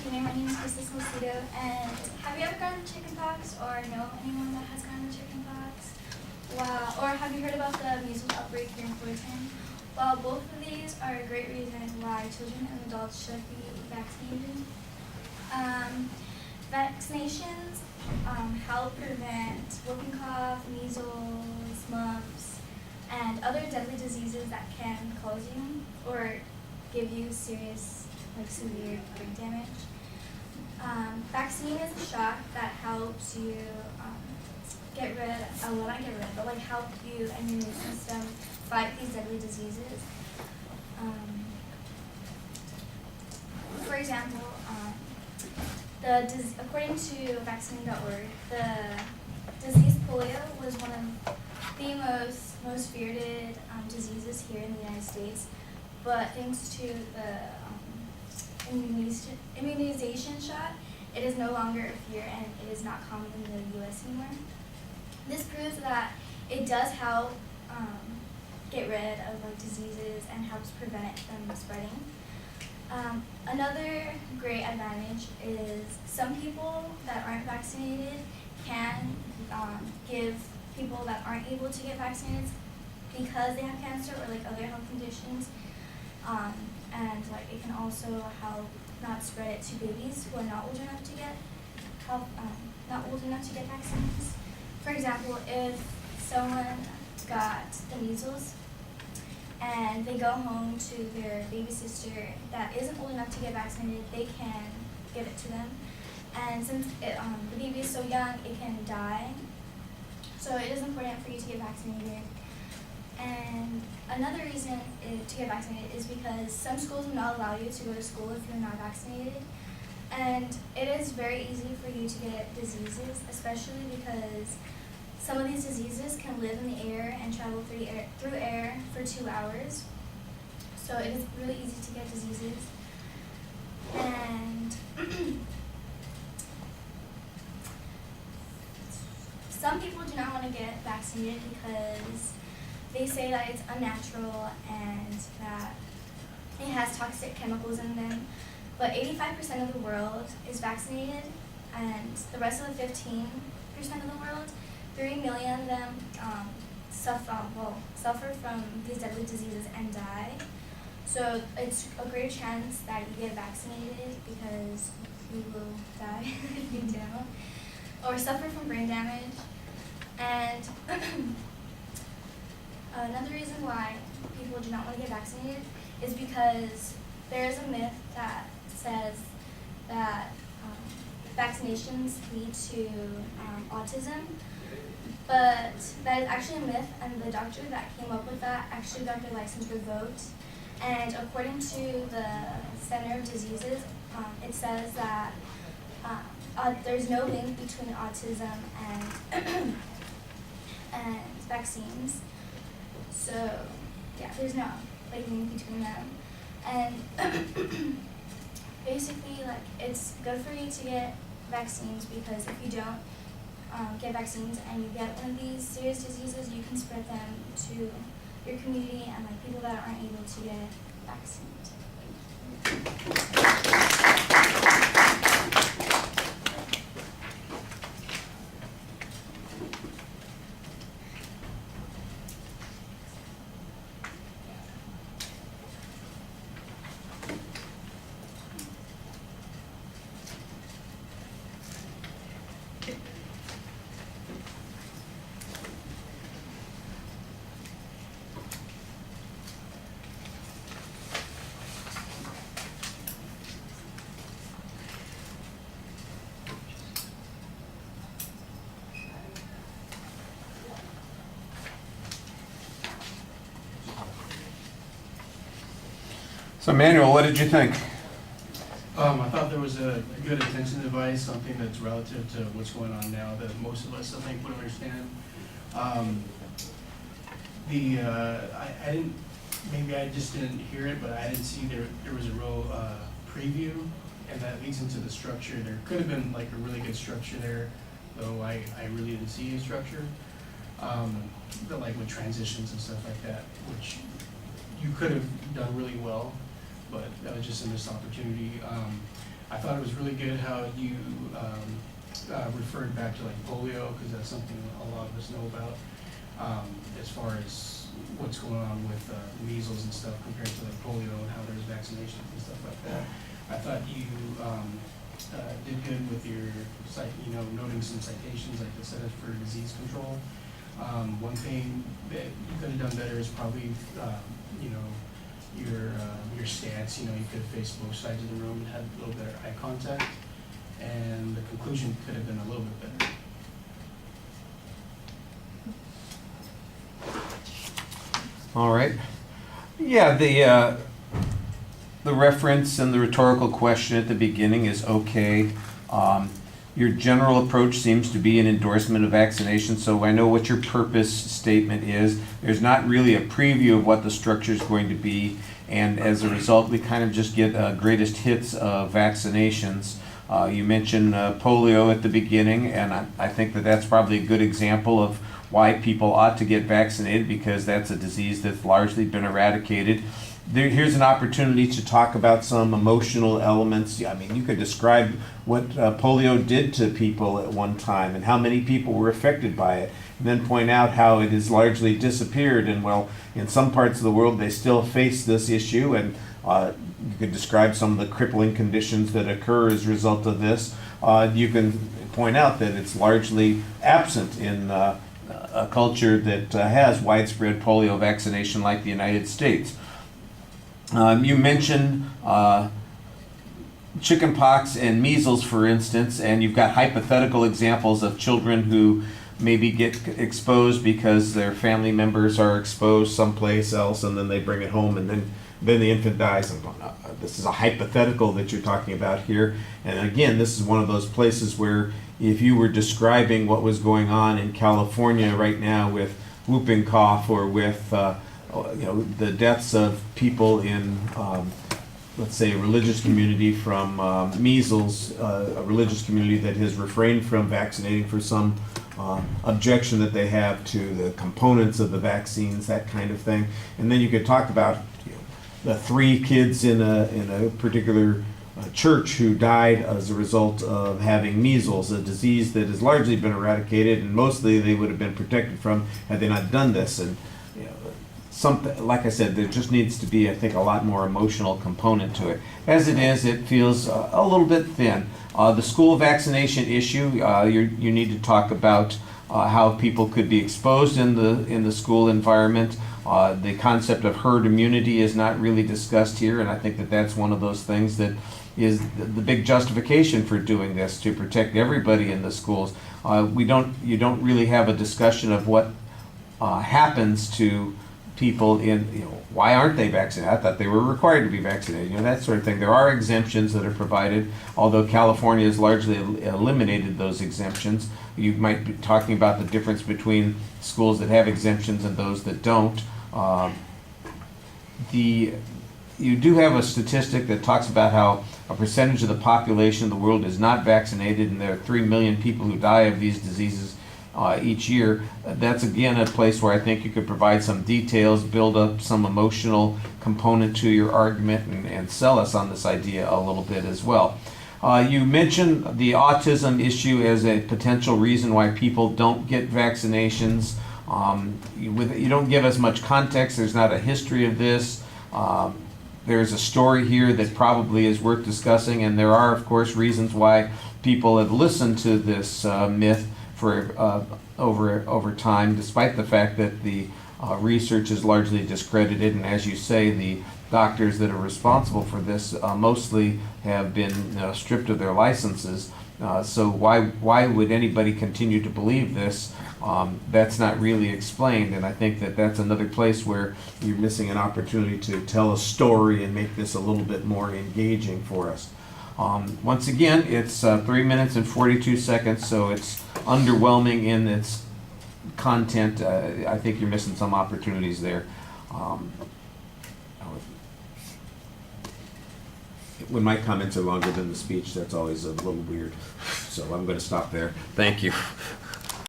afternoon. My name is Mrs. Mosquito, and have you ever gotten chickenpox or know anyone that has gotten chickenpox? Wow. Or have you heard about the measles outbreak here in Fullerton? Well, both of these are a great reason why children and adults should be vaccinated. Vaccinations help prevent whooping cough, measles, mumps, and other deadly diseases that can cause you or give you serious, severe brain damage. Vaccine is a shot that helps you help you and your immune system fight these deadly diseases. For example, according to vaccine.org, the disease polio was one of the most feared diseases here in the United States, but thanks to the immunization shot, it is no longer a fear and it is not common in the U.S. anymore. This proves that it does help get rid of diseases and helps prevent it from spreading. Another great advantage is some people that aren't vaccinated can give people that aren't able to get vaccinated because they have cancer or other health conditions, and it can also help not spread it to babies who are not old enough to get vaccines. For example, if someone got the measles and they go home to their baby sister that isn't old enough to get vaccinated, they can give it to them. And since the baby is so young, it can die. So it is important for you to get vaccinated. And another reason to get vaccinated is because some schools will not allow you to go to school if you're not vaccinated. And it is very easy for you to get diseases, especially because some of these diseases can live in the air and travel through air for 2 hours. So it is really easy to get diseases. And some people do not want to get vaccinated because they say that it's unnatural and that it has toxic chemicals in them. But 85% of the world is vaccinated, and the rest of the 15% of the world, 3 million of them suffer from these deadly diseases and die. So it's a great chance that you get vaccinated because you will die if you don't, or suffer from brain damage. And another reason why people do not want to get vaccinated is because there is a myth that says that vaccinations lead to autism, but that is actually a myth, and the doctor that came up with that actually got their license revoked. And according to the Center of Diseases, it says that there's no link between autism and and vaccines. So yeah, there's no link between them. And basically, it's good for you to get vaccines because if you don't get vaccines and you get one of these serious diseases, you can spread them to your community and people that aren't able to get vaccinated. So Manuel, what did you think? I thought there was a good attention device, something that's relative to what's going on now that most of us, I think, would understand. I didn't, maybe I just didn't hear it, but I didn't see there was a real preview, and that leads into the structure. There could have been a really good structure there, though I really didn't see a structure. But with transitions and stuff like that, which you could have done really well, but that was just a missed opportunity. I thought thought it was really good how you referred back to like polio, because that's something a lot of us know about, as far as what's going on with measles and stuff compared to like polio and how there's vaccinations and stuff like that. I thought you did good with your noting some citations like the Centers for Disease Control. One thing that you could have done better is probably your stance. You could have faced both sides of the room and had a little better eye contact, and the conclusion could have been a little bit better. All right. Yeah, the reference and the rhetorical question at the beginning is okay. Your general approach seems to be an endorsement of vaccination, so I know what your purpose statement is. There's not really a preview of what the structure is going to be, and as a result, we kind of just get greatest hits of vaccinations. You mentioned polio at the beginning, and I think that that's probably a good example of why people ought to get vaccinated, because that's a disease that's largely been eradicated. Here's an opportunity to talk about some emotional elements. I mean, you could describe what polio did to people at one time and how many people were affected by it, and then point out how it has largely disappeared. And well, in some parts of the world, they still face this issue, and you could describe some of the crippling conditions that occur as a result of this. You can point out that it's largely absent in a culture that has widespread polio vaccination like the United States. You mentioned chickenpox and measles, for instance, and you've got hypothetical examples of children who maybe get exposed because their family members are exposed someplace else, and then they bring it home, and then the infant dies. And this is a hypothetical that you're talking about here. And again, this is one of those places where if you were describing what was going on in California right now with whooping cough, or with the deaths of people in, let's say, a religious community from measles, a religious community that has refrained from vaccinating for some objection that they have to the components of the vaccines, that kind of thing. And then you could talk about the 3 kids in a particular church who died as a result of having measles, a disease that has largely been eradicated, and mostly they would have been protected from had they not done this. And something, like I said, there just needs to be, I think, a lot more emotional component to it. As it is, it feels a little bit thin. The school vaccination issue, you need to talk about how people could be exposed in the school environment. The concept of herd immunity is not really discussed here, and I think that that's one of those things that is the big justification for doing this, to protect everybody in the schools. You don't really have a discussion of what happens to people in, why aren't they vaccinated? I thought they were required to be vaccinated, that sort of thing. There are exemptions that are provided, although California has largely eliminated those exemptions. You might be talking about the difference between schools that have exemptions and those that don't. You do have a statistic that talks about how a percentage of the population of the world is not vaccinated, and there are 3 million people who die of these diseases each year. That's again a place where I think you could provide some details, build up some emotional component to your argument, and sell us on this idea a little bit as well. You mentioned the autism issue as a potential reason why people don't get vaccinations. You don't give us much context. There's not a history of this. There's a story here that probably is worth discussing, and there are, of course, reasons why people have listened to this myth for over time, despite the fact that the research is largely discredited, and as you say, the doctors that are responsible for this mostly have been stripped of their licenses. So why would anybody continue to believe this? That's not really explained, and I think that that's another place where you're missing an opportunity to tell a story and make this a little bit more engaging for us. Once again, it's 3 minutes and 42 seconds, so it's underwhelming in its content. I think you're missing some opportunities there. When my comments are longer than the speech, that's always a little weird. So I'm going to stop there. Thank you.